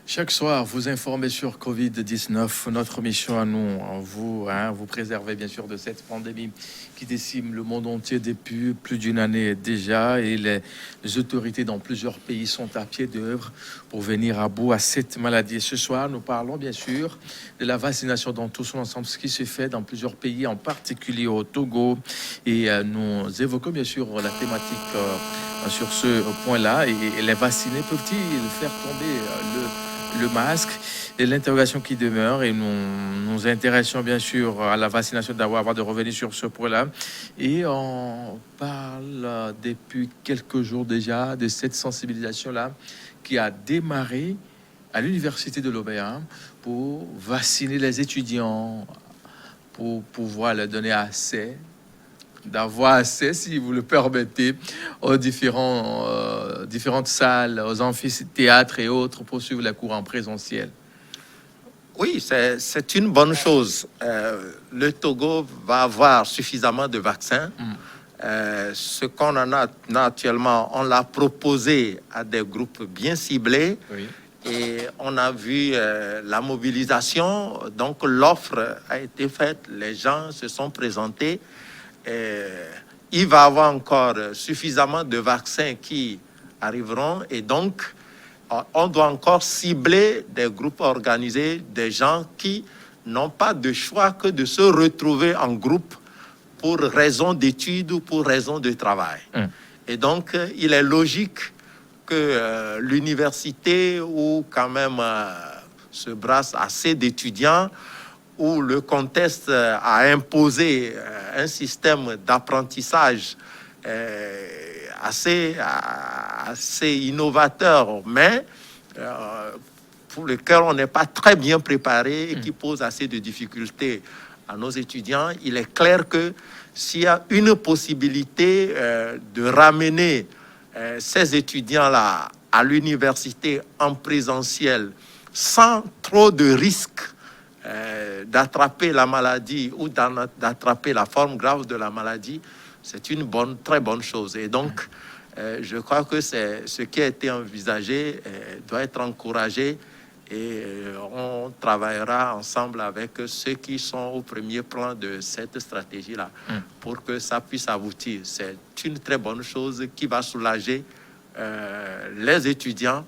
Chaque soir, vous informez sur Covid-19. Notre mission à nous, vous préserver bien sûr de cette pandémie qui décime le monde entier depuis plus d'une année déjà. Et les autorités dans plusieurs pays sont à pied d'œuvre pour venir à bout à cette maladie. Ce soir, nous parlons bien sûr de la vaccination dans tout son ensemble, ce qui se fait dans plusieurs pays, en particulier au Togo. Et nous évoquons bien sûr la thématique sur ce point-là. Et les vaccinés peuvent-ils faire tomber le masque et l'interrogation qui demeure, et nous intéressons bien sûr à la vaccination d'avoir avant de revenir sur ce point-là. Et on parle depuis quelques jours déjà de cette sensibilisation-là qui a démarré à l'université de Lomé pour vacciner les étudiants, pour pouvoir leur donner accès, d'avoir accès, si vous le permettez, aux différentes salles, aux amphithéâtres et autres pour suivre les cours en présentiel. Oui, c'est une bonne chose. Le Togo va avoir suffisamment de vaccins. Ce qu'on en a actuellement, on l'a proposé à des groupes bien ciblés. Oui. Et on a vu la mobilisation. Donc l'offre a été faite, les gens se sont présentés. Il va y avoir encore suffisamment de vaccins qui arriveront. Et donc, on doit encore cibler des groupes organisés, des gens qui n'ont pas de choix que de se retrouver en groupe pour raison d'études ou pour raison de travail. Et donc, il est logique que l'université, où quand même se brassent assez d'étudiants, où le contexte a imposé un système d'apprentissage assez innovateur, mais pour lequel on n'est pas très bien préparé et qui pose assez de difficultés à nos étudiants. Il est clair que s'il y a une possibilité de ramener ces étudiants-là à l'université en présentiel sans trop de risques d'attraper la maladie ou d'attraper la forme grave de la maladie, c'est une très bonne chose. Et donc, je crois que c'est ce qui a été envisagé doit être encouragé, et on travaillera ensemble avec ceux qui sont au premier plan de cette stratégie-là pour que ça puisse aboutir. C'est une très bonne chose qui va soulager les étudiants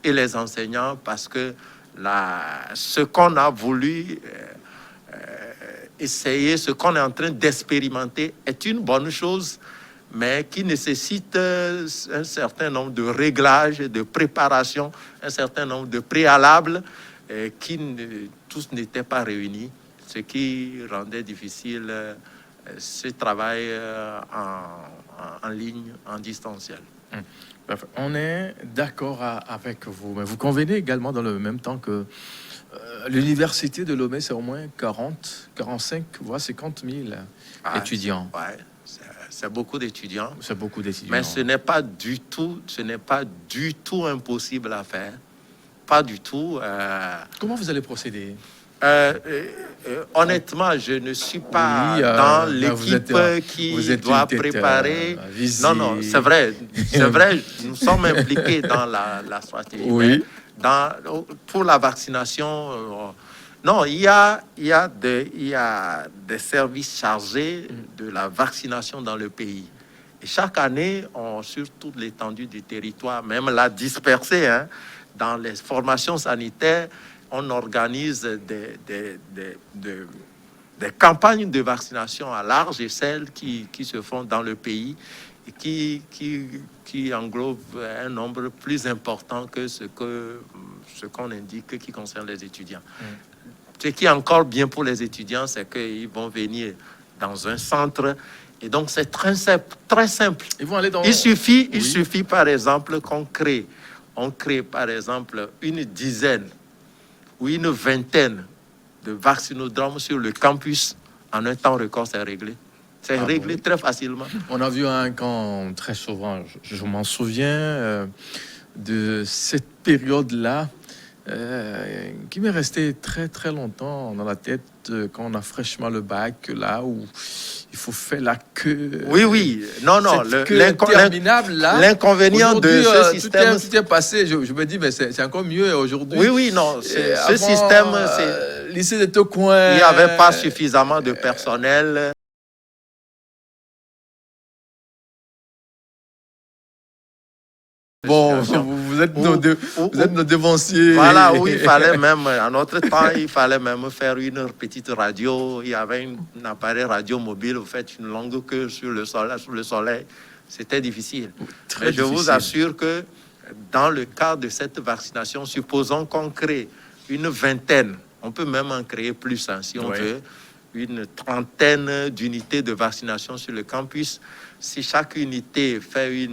et les enseignants, parce que ce qu'on a voulu essayer, ce qu'on est en train d'expérimenter est une bonne chose, mais qui nécessite un certain nombre de réglages, de préparations, un certain nombre de préalables tous n'étaient pas réunis, ce qui rendait difficile ce travail en ligne, en distanciel. On est d'accord avec vous, mais vous convenez également dans le même temps que l'université de Lomé, c'est au moins 40, 45, voire 50 000 étudiants. Ouais, c'est beaucoup d'étudiants. C'est beaucoup d'étudiants. Mais ce n'est pas du tout impossible à faire. Pas du tout. Comment vous allez procéder? Honnêtement, je ne suis pas dans l'équipe qui doit préparer. Non, c'est vrai. Nous sommes impliqués dans la stratégie. Oui. Pour la vaccination, non, il y a des services chargés de la vaccination dans le pays. Et chaque année, sur toute l'étendue du territoire, même la dispersée, dans les formations sanitaires, on organise des campagnes de vaccination à large échelle qui se font dans le pays et qui englobent un nombre plus important que ce qu'on indique qui concerne les étudiants. Ce qui est encore bien pour les étudiants, c'est qu'ils vont venir dans un centre. Et donc, c'est très simple. Ils vont aller dans... Il suffit, par exemple, qu'on crée par exemple, une dizaine ou une vingtaine de vaccinodromes sur le campus. En un temps record, c'est réglé. C'est réglé très facilement. On a vu un camp très souvent, je m'en souviens, de cette période-là, qui m'est resté très très longtemps dans la tête quand on a fraîchement le bac, là où il faut faire la queue. Oui. Non. Cette queue interminable là. L'inconvénient de Aujourd'hui, ce système. tout est passé. Je me dis, mais c'est encore mieux aujourd'hui. Oui, non. Ce Avant, système, lycée de Tocoin. il n'y avait pas suffisamment de personnel. Bon, vous êtes nos devanciers. Voilà, où il fallait même, à notre temps, il fallait même faire une petite radio. Il y avait un appareil radio mobile, vous faites une longue queue sur le soleil. C'était difficile. Mais je vous assure que dans le cadre de cette vaccination, supposons qu'on crée une vingtaine, on peut même en créer plus, hein, si on veut, une trentaine d'unités de vaccination sur le campus. Si chaque unité fait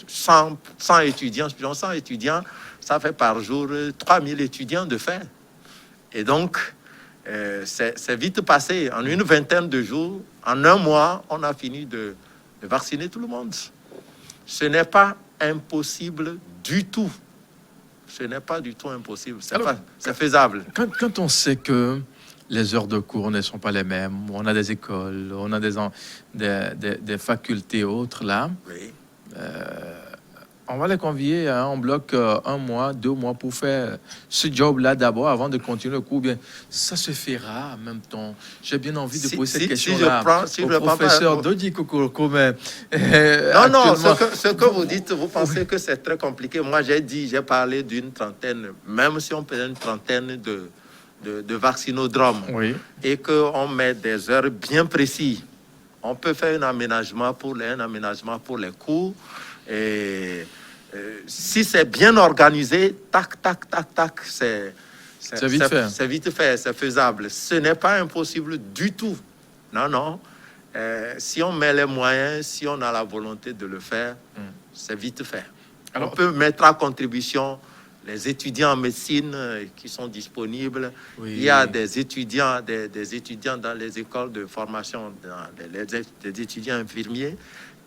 100 étudiants, 100 étudiants, ça fait par jour 3000 étudiants de faire. Et donc, c'est vite passé. En une vingtaine de jours, en un mois, on a fini de vacciner tout le monde. Ce n'est pas impossible du tout. Ce n'est pas du tout impossible. C'est faisable. Quand on sait que les heures de cours ne sont pas les mêmes, on a des écoles, on a des facultés autres là, Oui. on va les convier en bloc 1 mois, 2 mois pour faire ce job-là d'abord avant de continuer le cours. Bien, ça se fera en même temps. J'ai bien envie de poser cette question-là au professeur Dodi Kokoko. Non, ce que vous dites, vous pensez que c'est très compliqué. Moi, j'ai parlé d'une trentaine, même si on peut une trentaine de vaccinodromes, et qu'on met des heures bien précises. On peut faire un aménagement pour les cours. Et si c'est bien organisé, tac, c'est vite fait, c'est faisable. Ce n'est pas impossible du tout. Non. Si on met les moyens, si on a la volonté de le faire, c'est vite fait. Alors, on peut mettre à contribution les étudiants en médecine qui sont disponibles. Oui. Il y a des étudiants dans les écoles de formation, des étudiants infirmiers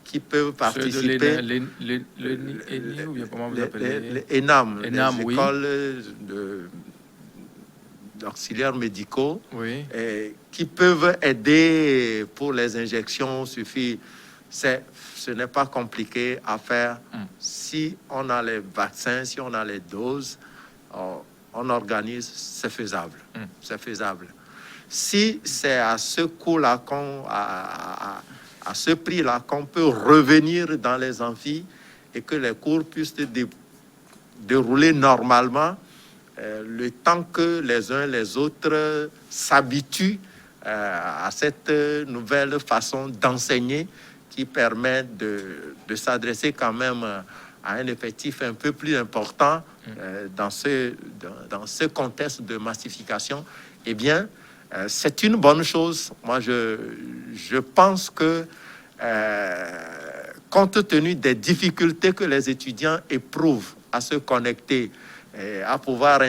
qui peuvent participer. Les ENAM, les écoles d'auxiliaires médicaux, qui peuvent aider pour les injections. Ce n'est pas compliqué à faire. Si on a les vaccins, si on a les doses, on organise, c'est faisable. C'est faisable. Si c'est à ce coût-là, à ce prix-là, qu'on peut revenir dans les amphis et que les cours puissent dérouler normalement, le temps que les uns les autres s'habituent à cette nouvelle façon d'enseigner, qui permet de s'adresser quand même à un effectif un peu plus important dans ce contexte de massification, eh bien, c'est une bonne chose. Moi, je pense que, compte tenu des difficultés que les étudiants éprouvent à se connecter, à pouvoir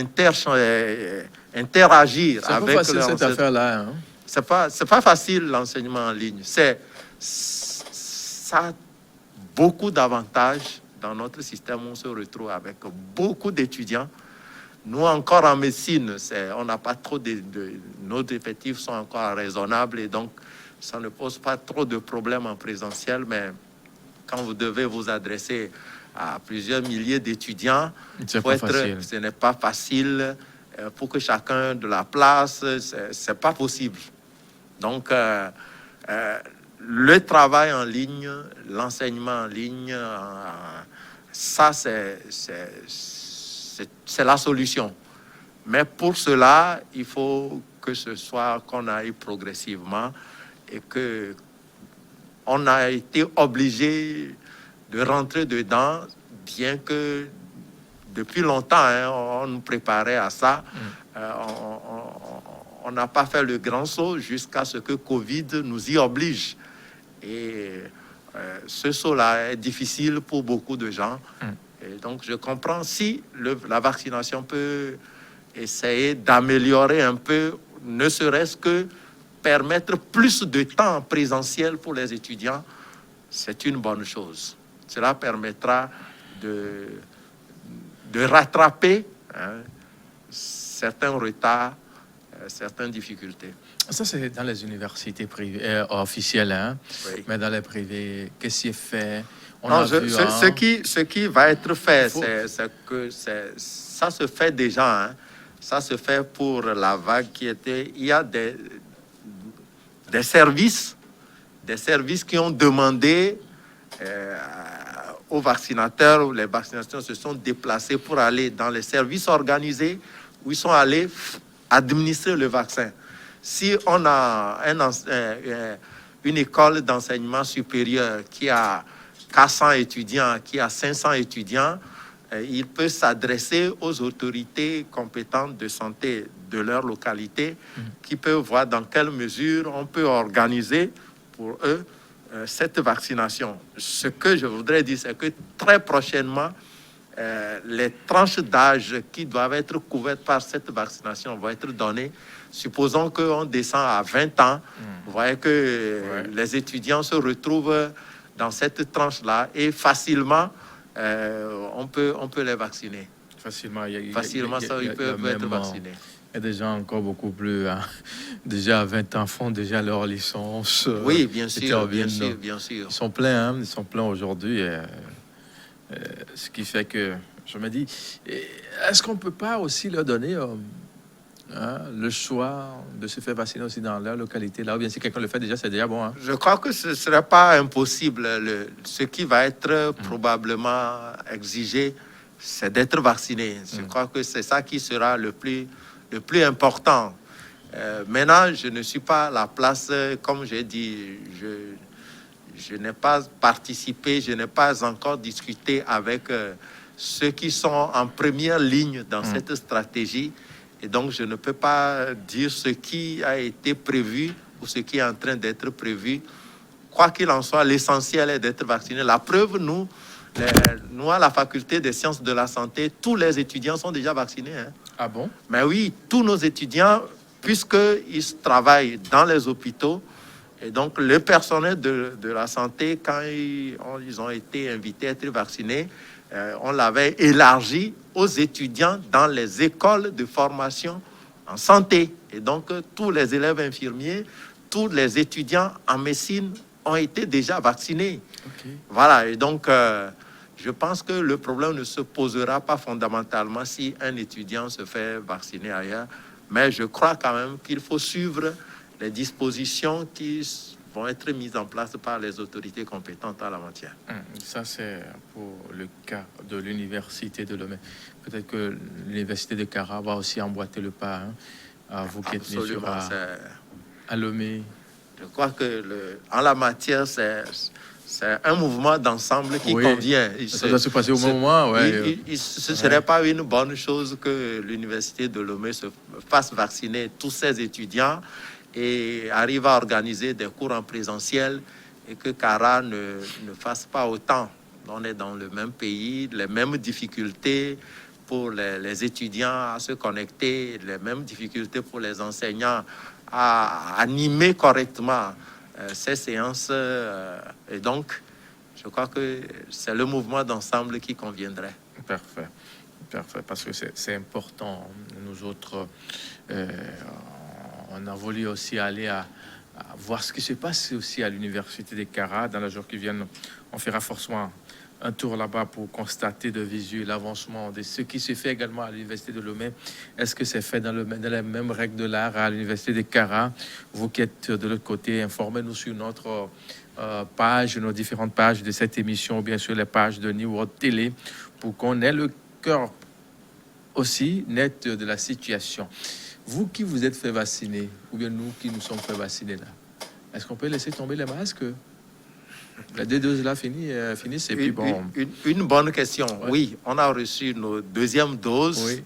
interagir avec facile, cette affaire-là. Hein? C'est pas facile, l'enseignement en ligne. Ça a beaucoup d'avantages. Dans notre système, on se retrouve avec beaucoup d'étudiants. Nous, encore en médecine, on n'a pas trop nos effectifs sont encore raisonnables et donc ça ne pose pas trop de problèmes en présentiel. Mais quand vous devez vous adresser à plusieurs milliers d'étudiants, ce n'est pas facile. Pour que chacun de la place, c'est pas possible. Donc, le travail en ligne, l'enseignement en ligne, ça, c'est la solution. Mais pour cela, il faut que ce soit qu'on aille progressivement et que on a été obligé de rentrer dedans, bien que depuis longtemps, on nous préparait à ça. On n'a pas fait le grand saut jusqu'à ce que Covid nous y oblige. Et ce saut-là est difficile pour beaucoup de gens. Et donc, je comprends si la vaccination peut essayer d'améliorer un peu, ne serait-ce que permettre plus de temps en présentiel pour les étudiants, c'est une bonne chose. Cela permettra de rattraper hein, certains retards, certaines difficultés. Ça, c'est dans les universités privées, officielles, hein? Oui. Mais dans les privés, qu'est-ce qui est fait? On Non, a vu, hein, ce qui va être fait, faut- ça se fait déjà. Hein. Ça se fait pour la vague qui était. Il y a des services qui ont demandé aux vaccinateurs, les vaccinations se sont déplacés pour aller dans les services organisés où ils sont allés administrer le vaccin. Si on a une école d'enseignement supérieur qui a 400 étudiants, qui a 500 étudiants, il peut s'adresser aux autorités compétentes de santé de leur localité qui peuvent voir dans quelle mesure on peut organiser pour eux cette vaccination. Ce que je voudrais dire, c'est que très prochainement, les tranches d'âge qui doivent être couvertes par cette vaccination vont être données. Supposons qu'on descend à 20 ans, vous voyez que les étudiants se retrouvent dans cette tranche-là et facilement, on peut les vacciner. facilement, Ils peuvent être vaccinés. Il y a des gens encore beaucoup plus, hein, déjà à 20 ans, font déjà leur licence. Oui, bien sûr. Ils sont pleins, hein, ils sont pleins aujourd'hui. Ce qui fait que je me dis, est-ce qu'on ne peut pas aussi leur donner le choix de se faire vacciner aussi dans leur localité, là, ou bien si quelqu'un le fait déjà, c'est déjà bon. Hein? Je crois que ce ne serait pas impossible. Ce qui va être probablement exigé, c'est d'être vacciné. Je crois que c'est ça qui sera le plus important. Maintenant, je ne suis pas à la place, comme j'ai dit, je n'ai pas participé, je n'ai pas encore discuté avec ceux qui sont en première ligne dans cette stratégie. Et donc, je ne peux pas dire ce qui a été prévu ou ce qui est en train d'être prévu. Quoi qu'il en soit, l'essentiel est d'être vacciné. La preuve, nous, à la faculté des sciences de la santé, tous les étudiants sont déjà vaccinés. Hein. Ah bon? Mais oui, tous nos étudiants, puisqu'ils travaillent dans les hôpitaux, et donc le personnel de la santé, quand ils ont été invités à être vaccinés, on l'avait élargi aux étudiants dans les écoles de formation en santé. Et donc, tous les élèves infirmiers, tous les étudiants en médecine ont été déjà vaccinés. Okay. Voilà, et donc, je pense que le problème ne se posera pas fondamentalement si un étudiant se fait vacciner ailleurs. Mais je crois quand même qu'il faut suivre les dispositions qui vont être mises en place par les autorités compétentes en la matière. Ça, c'est pour le cas de l'université de Lomé. Peut-être que l'université de Kara va aussi emboîter le pas, hein, à vous qui êtes venus sur à Lomé. Je crois que en la matière, c'est un mouvement d'ensemble qui convient. Ça doit se passer au moment, ce ne serait pas une bonne chose que l'université de Lomé se fasse vacciner tous ses étudiants et arrive à organiser des cours en présentiel et que Kara ne fasse pas autant. On est dans le même pays, les mêmes difficultés pour les étudiants à se connecter, les mêmes difficultés pour les enseignants à animer correctement ces séances. Et donc, je crois que c'est le mouvement d'ensemble qui conviendrait. Parfait. Parfait, parce que c'est important. Nous autres, on a voulu aussi aller à voir ce qui se passe aussi à l'université des Kara. Dans les jours qui viennent, on fera forcément un tour là-bas pour constater de visu l'avancement de ce qui se fait également à l'université de Lomé. Est-ce que c'est fait dans les mêmes règles de l'art à l'université des Kara? Vous qui êtes de l'autre côté, informez-nous sur notre page, nos différentes pages de cette émission, ou bien sûr les pages de New World Télé, pour qu'on ait le cœur aussi net de la situation. Vous qui vous êtes fait vacciner, ou bien nous qui nous sommes fait vacciner là, est-ce qu'on peut laisser tomber les masques? La D2 là finissent et puis bon. Une bonne question. Ouais. Oui, on a reçu nos deuxièmes doses. Oui.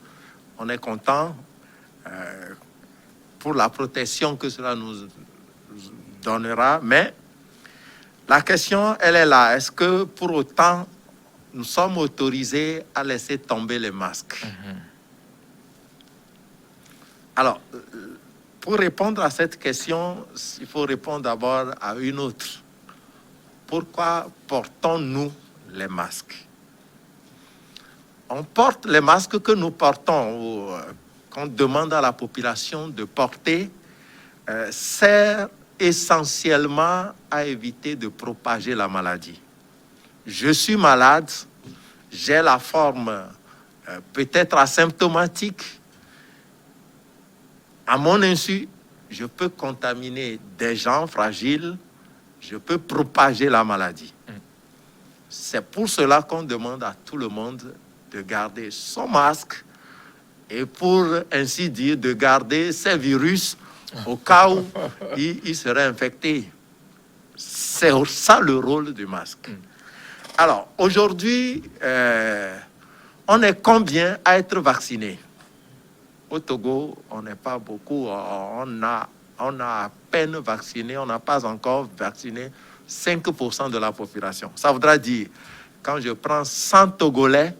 On est content pour la protection que cela nous donnera. Mais la question, elle est là. Est-ce que pour autant, nous sommes autorisés à laisser tomber les masques? Alors, pour répondre à cette question, il faut répondre d'abord à une autre. Pourquoi portons-nous les masques? on porte les masques que nous portons, ou qu'on demande à la population de porter, sert essentiellement à éviter de propager la maladie. Je suis malade, j'ai la forme peut-être asymptomatique. À mon insu, je peux contaminer des gens fragiles, je peux propager la maladie. C'est pour cela qu'on demande à tout le monde de garder son masque et pour ainsi dire de garder ces virus au cas où il serait infecté. C'est ça le rôle du masque. Alors, aujourd'hui, on est combien à être vaccinés? Au Togo, on n'est pas beaucoup. On a à peine vacciné, on n'a pas encore vacciné 5% de la population. Ça voudra dire, quand je prends 100 Togolais,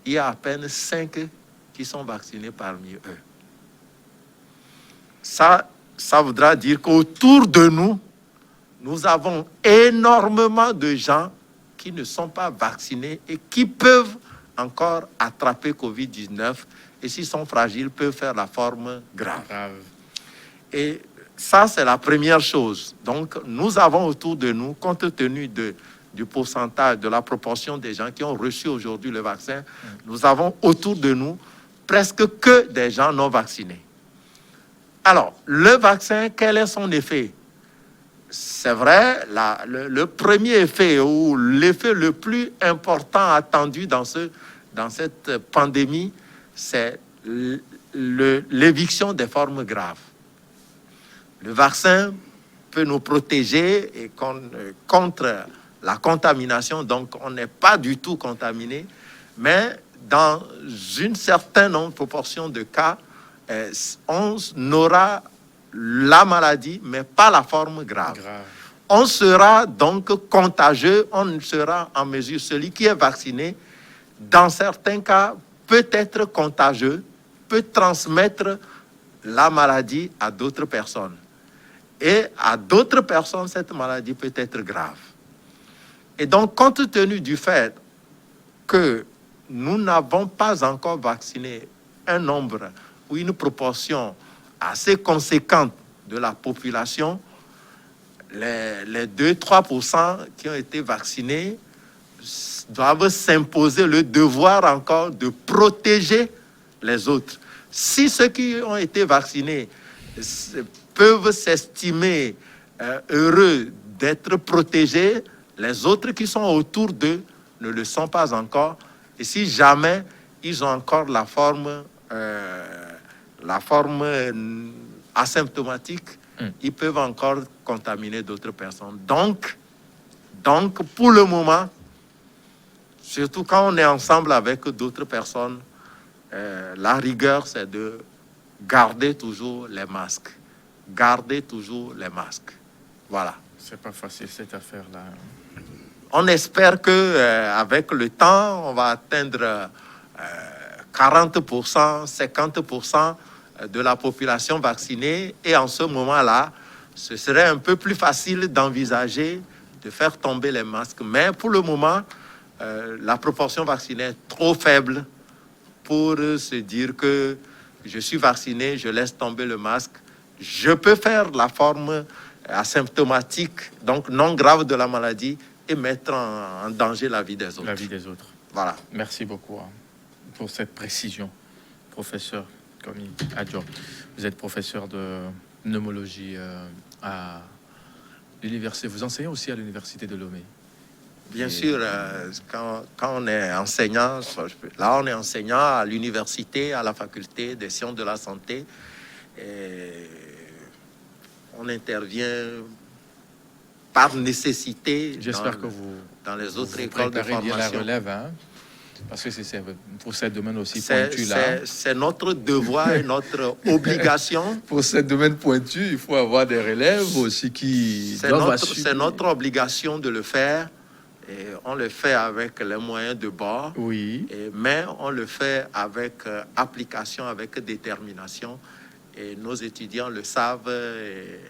il y a à peine 5 qui sont vaccinés parmi eux. Ça voudra dire qu'autour de nous, nous avons énormément de gens qui ne sont pas vaccinés et qui peuvent encore attraper Covid-19 et s'ils sont fragiles, peuvent faire la forme grave. Et ça, c'est la première chose. Donc, nous avons autour de nous, compte tenu du pourcentage, de la proportion des gens qui ont reçu aujourd'hui le vaccin, nous avons autour de nous presque que des gens non vaccinés. Alors, le vaccin, quel est son effet? C'est vrai, le premier effet ou l'effet le plus important attendu dans cette pandémie, c'est l'éviction des formes graves. Le vaccin peut nous protéger et contre la contamination, donc on n'est pas du tout contaminé, mais dans une certaine proportion de cas, on aura la maladie, mais pas la forme grave. On sera donc contagieux, on sera en mesure, celui qui est vacciné, dans certains cas, peut être contagieux, peut transmettre la maladie à d'autres personnes. Et à d'autres personnes, cette maladie peut être grave. Et donc, compte tenu du fait que nous n'avons pas encore vacciné un nombre ou une proportion assez conséquente de la population, les 2-3% qui ont été vaccinés doivent s'imposer le devoir encore de protéger les autres. Si ceux qui ont été vaccinés peuvent s'estimer heureux d'être protégés, les autres qui sont autour d'eux ne le sont pas encore. Et si jamais ils ont encore la forme asymptomatique, ils peuvent encore contaminer d'autres personnes. Donc, pour le moment, surtout quand on est ensemble avec d'autres personnes, la rigueur, c'est de garder toujours les masques. Garder toujours les masques. Voilà. C'est pas facile cette affaire-là. On espère que avec le temps, on va atteindre 40%, 50% de la population vaccinée. Et en ce moment-là, ce serait un peu plus facile d'envisager de faire tomber les masques. Mais pour le moment, la proportion vaccinée est trop faible pour se dire que je suis vacciné, je laisse tomber le masque. Je peux faire la forme asymptomatique, donc non grave de la maladie, et mettre en danger la vie des autres. La vie des autres. Voilà. Merci beaucoup pour cette précision, professeur Komi Adjo. Vous êtes professeur de pneumologie à l'université. Vous enseignez aussi à l'université de Lomé. Bien sûr, quand on est enseignant, là on est enseignant à l'université, à la faculté des sciences de la santé. Et on intervient par nécessité. J'espère que vous dans les autres vous écoles de formation. bien la relève, hein? Parce que c'est pour ce domaine aussi pointu là. C'est notre devoir et notre obligation. Pour ce domaine pointu, il faut avoir des relèves aussi qui doivent assumer. C'est notre obligation de le faire. Et on le fait avec les moyens de bord. Oui. Mais on le fait avec application, avec détermination. Et nos étudiants le savent. Et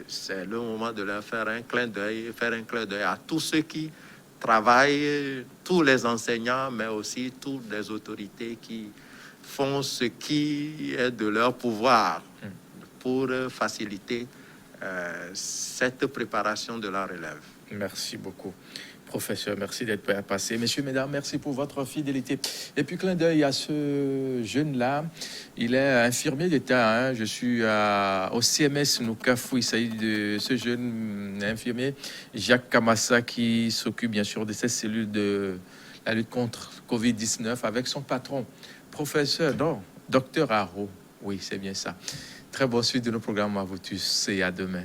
c'est le moment de leur faire un clin d'œil à tous ceux qui travaillent tous les enseignants, mais aussi toutes les autorités qui font ce qui est de leur pouvoir pour faciliter cette préparation de la relève. Merci beaucoup. Professeur, merci d'être passé. Messieurs, mesdames, merci pour votre fidélité. Et puis, clin d'œil à ce jeune-là. Il est infirmier d'État. Hein. Je suis au CMS Noukafou. Il s'agit de ce jeune infirmier, Jacques Kamassa, qui s'occupe bien sûr de cette cellule de la lutte contre Covid-19 avec son patron, professeur, non, docteur Haro. Oui, c'est bien ça. Très bonne suite de nos programmes à vous tous et à demain.